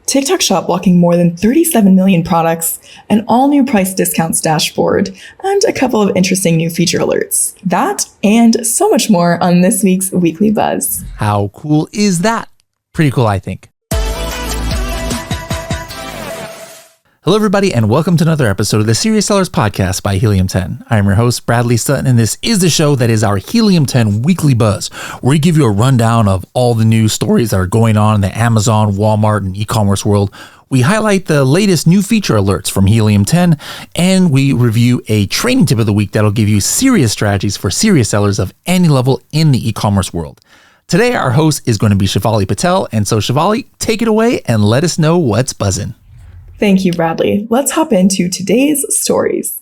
TikTok Shop blocking more than 37 million products, an all-new price discounts dashboard, and a couple of interesting new feature alerts. That and so much more on this week's Weekly Buzz. How cool is that? Pretty cool, I think. Hello, everybody, and welcome to another episode of the Serious Sellers Podcast by Helium 10. I'm your host, Bradley Sutton, and this is the show that is our Helium 10 Weekly Buzz, where we give you a rundown of all the news stories that are going on in the Amazon, Walmart, and e-commerce world. We highlight the latest new feature alerts from Helium 10, and we review a training tip of the week that'll give you serious strategies for serious sellers of any level in the e-commerce world. Today, our host is going to be Shivali Patel, and so Shivali, take it away and let us know what's buzzing. Thank you, Bradley. Let's hop into today's stories.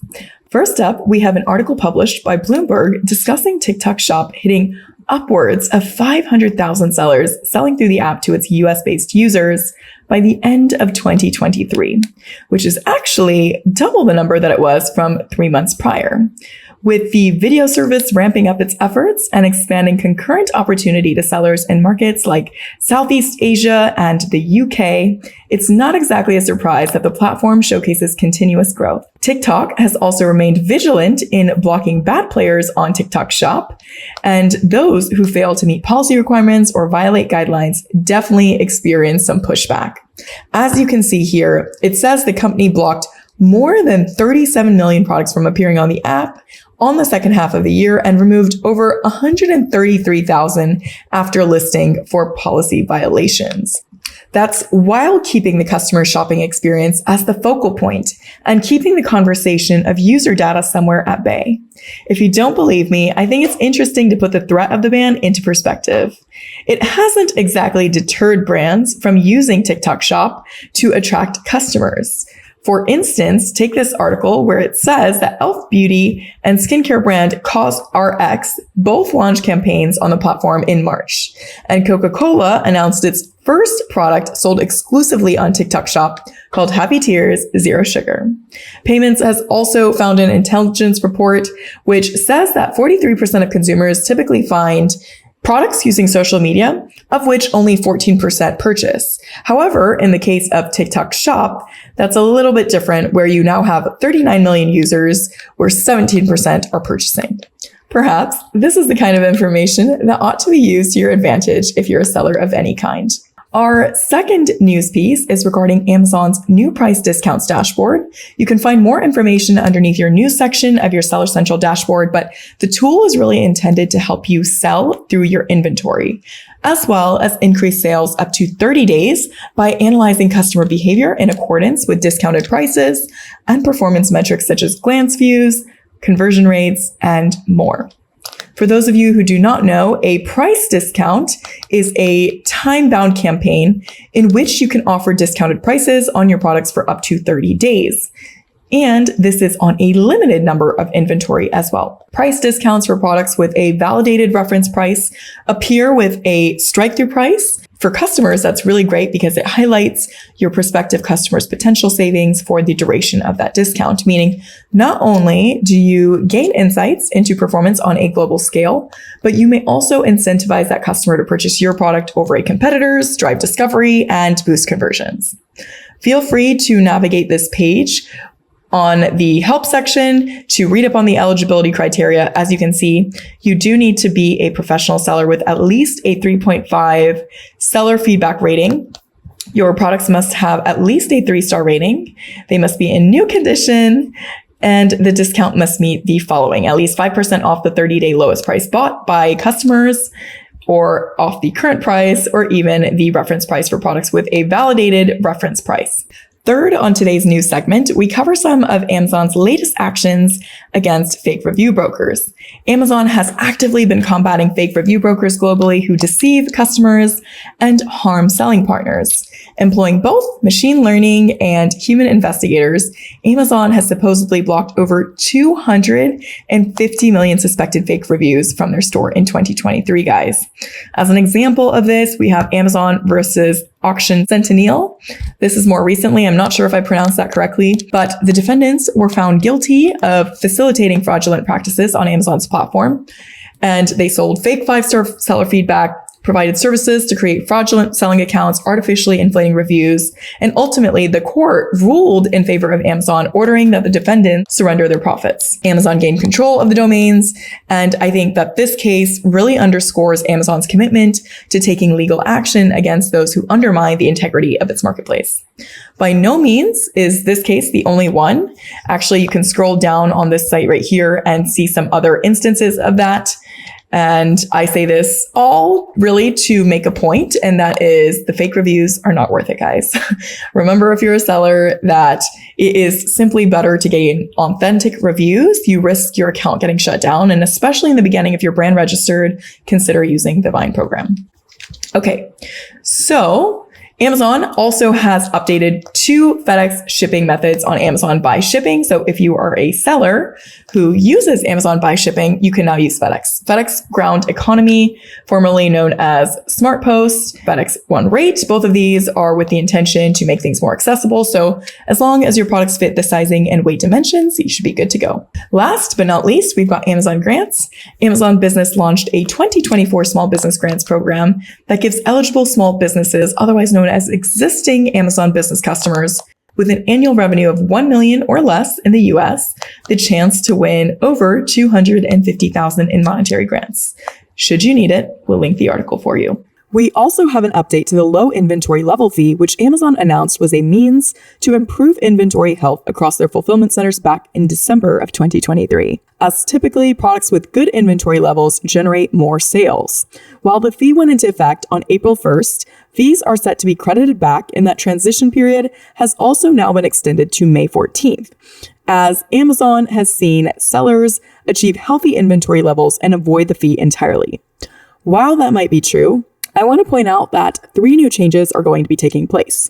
First up, we have an article published by Bloomberg discussing TikTok Shop hitting upwards of 500,000 sellers selling through the app to its US-based users by the end of 2023, which is actually double the number that it was from 3 months prior. With the video service ramping up its efforts and expanding concurrent opportunity to sellers in markets like Southeast Asia and the UK, it's not exactly a surprise that the platform showcases continuous growth. TikTok has also remained vigilant in blocking bad players on TikTok Shop, and those who fail to meet policy requirements or violate guidelines definitely experience some pushback. As you can see here, it says the company blocked more than 37 million products from appearing on the app on the second half of the year and removed over 133,000 after listing for policy violations. That's while keeping the customer shopping experience as the focal point and keeping the conversation of user data somewhere at bay. If you don't believe me, I think it's interesting to put the threat of the ban into perspective. It hasn't exactly deterred brands from using TikTok Shop to attract customers. For instance, take this article where it says that e.l.f. Beauty and skincare brand COSRX both launched campaigns on the platform in March. And Coca-Cola announced its first product sold exclusively on TikTok Shop called Happy Tears Zero Sugar. Payments has also found an intelligence report which says that 43% of consumers typically find products using social media, of which only 14% purchase. However, in the case of TikTok Shop, that's a little bit different, where you now have 39 million users, where 17% are purchasing. Perhaps this is the kind of information that ought to be used to your advantage if you're a seller of any kind. Our second news piece is regarding Amazon's new price discounts dashboard. You can find more information underneath your news section of your Seller Central dashboard, but the tool is really intended to help you sell through your inventory, as well as increase sales up to 30 days by analyzing customer behavior in accordance with discounted prices and performance metrics such as glance views, conversion rates, and more. For those of you who do not know, a price discount is a time-bound campaign in which you can offer discounted prices on your products for up to 30 days. And this is on a limited number of inventory as well. Price discounts for products with a validated reference price appear with a strike-through price. For customers, that's really great because it highlights your prospective customers' potential savings for the duration of that discount, meaning not only do you gain insights into performance on a global scale, but you may also incentivize that customer to purchase your product over a competitor's, drive discovery, and boost conversions. Feel free to navigate this page on the help section to read up on the eligibility criteria. As you can see, you do need to be a professional seller with at least a 3.5 seller feedback rating. Your products must have at least a 3-star rating. They must be in new condition, and the discount must meet the following: at least 5% off the 30-day lowest price bought by customers, or off the current price, or even the reference price for products with a validated reference price. Third, on today's news segment, we cover some of Amazon's latest actions against fake review brokers. Amazon has actively been combating fake review brokers globally who deceive customers and harm selling partners. Employing both machine learning and human investigators, Amazon has supposedly blocked over 250 million suspected fake reviews from their store in 2023, guys. As an example of this, we have Amazon versus Auction Sentinel. This is more recently. I'm not sure if I pronounced that correctly, but the defendants were found guilty of facilitating fraudulent practices on Amazon's platform, and they sold fake 5-star seller feedback, provided services to create fraudulent selling accounts, artificially inflating reviews. And ultimately, the court ruled in favor of Amazon, ordering that the defendants surrender their profits. Amazon gained control of the domains. And I think that this case really underscores Amazon's commitment to taking legal action against those who undermine the integrity of its marketplace. By no means is this case the only one. Actually, you can scroll down on this site right here and see some other instances of that. And I say this all really to make a point, and that is the fake reviews are not worth it, guys. Remember, if you're a seller, that it is simply better to gain authentic reviews. You risk your account getting shut down. And especially in the beginning, if you're brand registered, consider using the Vine program. Okay, so Amazon also has updated 2 FedEx shipping methods on Amazon Buy Shipping. So if you are a seller who uses Amazon Buy Shipping, you can now use FedEx. FedEx Ground Economy, formerly known as Smart Post, FedEx One Rate. Both of these are with the intention to make things more accessible. So as long as your products fit the sizing and weight dimensions, you should be good to go. Last but not least, we've got Amazon Grants. Amazon Business launched a 2024 Small Business Grants program that gives eligible small businesses, otherwise known as existing Amazon business customers, with an annual revenue of $1 million or less in the US, the chance to win over $250,000 in monetary grants. Should you need it, we'll link the article for you. We also have an update to the low inventory level fee, which Amazon announced was a means to improve inventory health across their fulfillment centers back in December of 2023. As typically, products with good inventory levels generate more sales. While the fee went into effect on April 1st, fees are set to be credited back, and that transition period has also now been extended to May 14th, as Amazon has seen sellers achieve healthy inventory levels and avoid the fee entirely. While that might be true, I want to point out that 3 new changes are going to be taking place.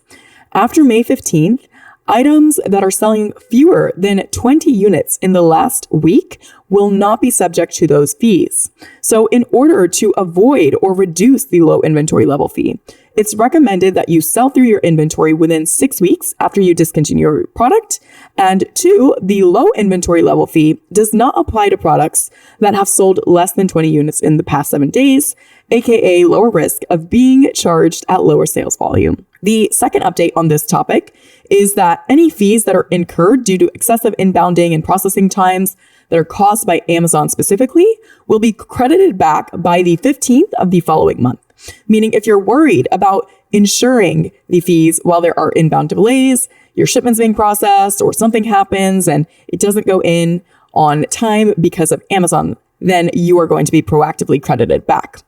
After May 15th, items that are selling fewer than 20 units in the last week will not be subject to those fees. So in order to avoid or reduce the low inventory level fee, it's recommended that you sell through your inventory within 6 weeks after you discontinue your product. And 2, the low inventory level fee does not apply to products that have sold less than 20 units in the past 7 days, aka lower risk of being charged at lower sales volume. The second update on this topic is that any fees that are incurred due to excessive inbounding and processing times that are caused by Amazon specifically will be credited back by the 15th of the following month. Meaning if you're worried about insuring the fees while there are inbound delays, your shipment's being processed, or something happens and it doesn't go in on time because of Amazon, then you are going to be proactively credited back.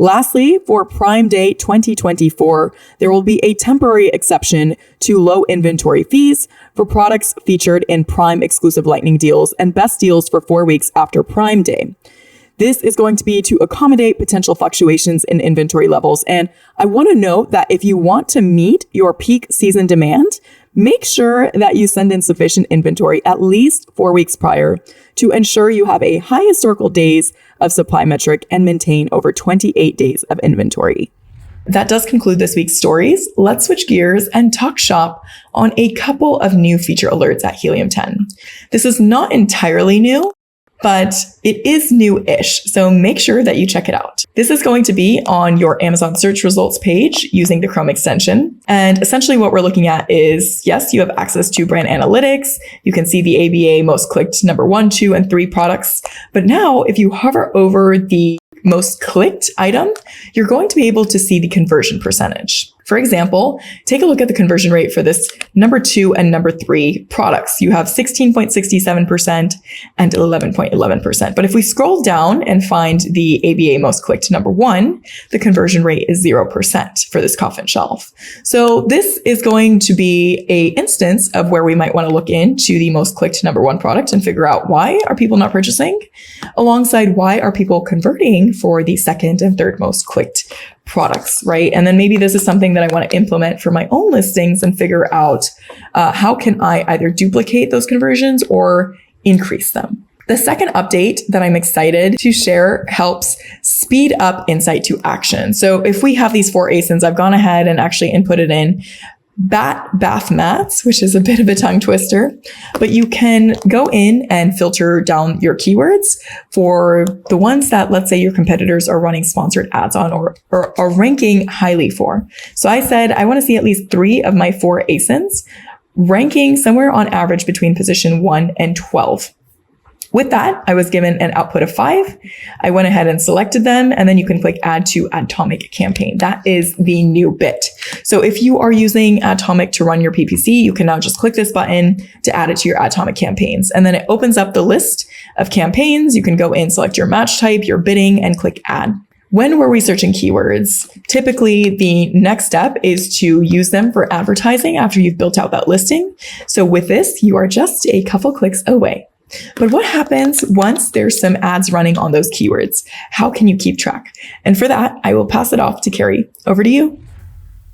Lastly, for Prime Day 2024, there will be a temporary exception to low inventory fees for products featured in Prime exclusive Lightning deals and best deals for 4 weeks after Prime Day. This is going to be to accommodate potential fluctuations in inventory levels. And I want to note that if you want to meet your peak season demand, make sure that you send in sufficient inventory at least 4 weeks prior to ensure you have a high historical days of supply metric and maintain over 28 days of inventory. That does conclude this week's stories. Let's switch gears and talk shop on a couple of new feature alerts at Helium 10. This is not entirely new, but it is new-ish, so make sure that you check it out. This is going to be on your Amazon search results page using the Chrome extension. And essentially what we're looking at is, yes, you have access to brand analytics. You can see the ABA most clicked number 1, 2, and 3 products. But now if you hover over the most clicked item, you're going to be able to see the conversion percentage. For example, take a look at the conversion rate for this number 2 and number 3 products. You have 16.67% and 11.11%. But if we scroll down and find the ABA most clicked number 1, the conversion rate is 0% for this coffin shelf. So this is going to be an instance of where we might want to look into the most clicked number 1 product and figure out why are people not purchasing, alongside why are people converting for the second and third most clicked products, right? And then maybe this is something that I want to implement for my own listings and figure out how can I either duplicate those conversions or increase them. The second update that I'm excited to share helps speed up insight to action. So if we have these 4 ASINs, I've gone ahead and actually inputted in bath mats, which is a bit of a tongue twister, but you can go in and filter down your keywords for the ones that, let's say, your competitors are running sponsored ads on or are ranking highly for. So I said, I want to see at least 3 of my 4 ASINs ranking somewhere on average between position 1 and 12. With that, I was given an output of 5. I went ahead and selected them, and then you can click add to Atomic campaign. That is the new bit. So if you are using Atomic to run your PPC, you can now just click this button to add it to your Atomic campaigns. And then it opens up the list of campaigns. You can go in, select your match type, your bidding, and click add. When we're researching keywords, typically the next step is to use them for advertising after you've built out that listing. So with this, you are just a couple clicks away. But what happens once there's some ads running on those keywords? How can you keep track? And for that, I will pass it off to Carrie. Over to you.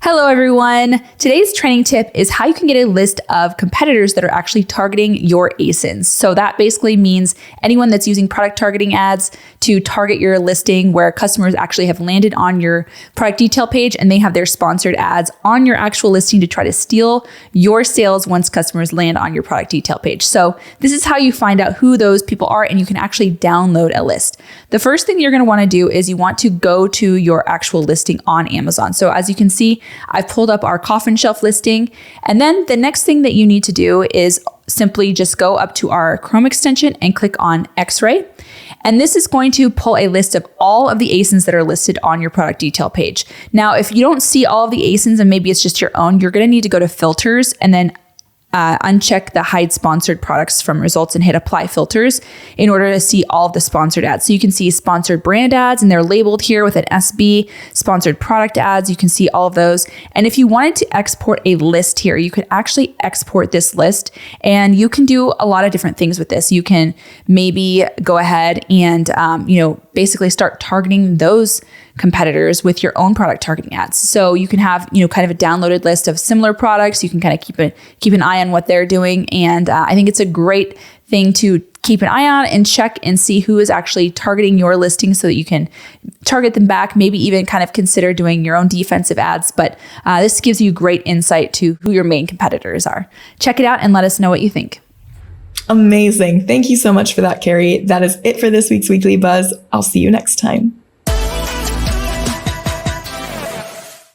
Hello, everyone. Today's training tip is how you can get a list of competitors that are actually targeting your ASINs. So that basically means anyone that's using product targeting ads to target your listing where customers actually have landed on your product detail page and they have their sponsored ads on your actual listing to try to steal your sales once customers land on your product detail page. So this is how you find out who those people are, and you can actually download a list. The first thing you're going to want to do is you want to go to your actual listing on Amazon. So as you can see, I've pulled up our coffin shelf listing. And then the next thing that you need to do is simply just go up to our Chrome extension and click on X-ray. And this is going to pull a list of all of the ASINs that are listed on your product detail page. Now, if you don't see all of the ASINs and maybe it's just your own, you're going to need to go to filters and then uncheck the hide sponsored products from results and hit apply filters in order to see all of the sponsored ads. So you can see sponsored brand ads and they're labeled here with an SB, sponsored product ads. You can see all of those. And if you wanted to export a list here, you could actually export this list, and you can do a lot of different things with this. You can maybe go ahead and, basically start targeting those competitors with your own product targeting ads. So you can have, kind of a downloaded list of similar products. You can kind of keep an eye on what they're doing. And I think it's a great thing to keep an eye on and check and see who is actually targeting your listing so that you can target them back, maybe even kind of consider doing your own defensive ads. But this gives you great insight to who your main competitors are. Check it out and let us know what you think. Amazing. Thank you so much for that, Carrie. That is it for this week's Weekly Buzz. I'll see you next time.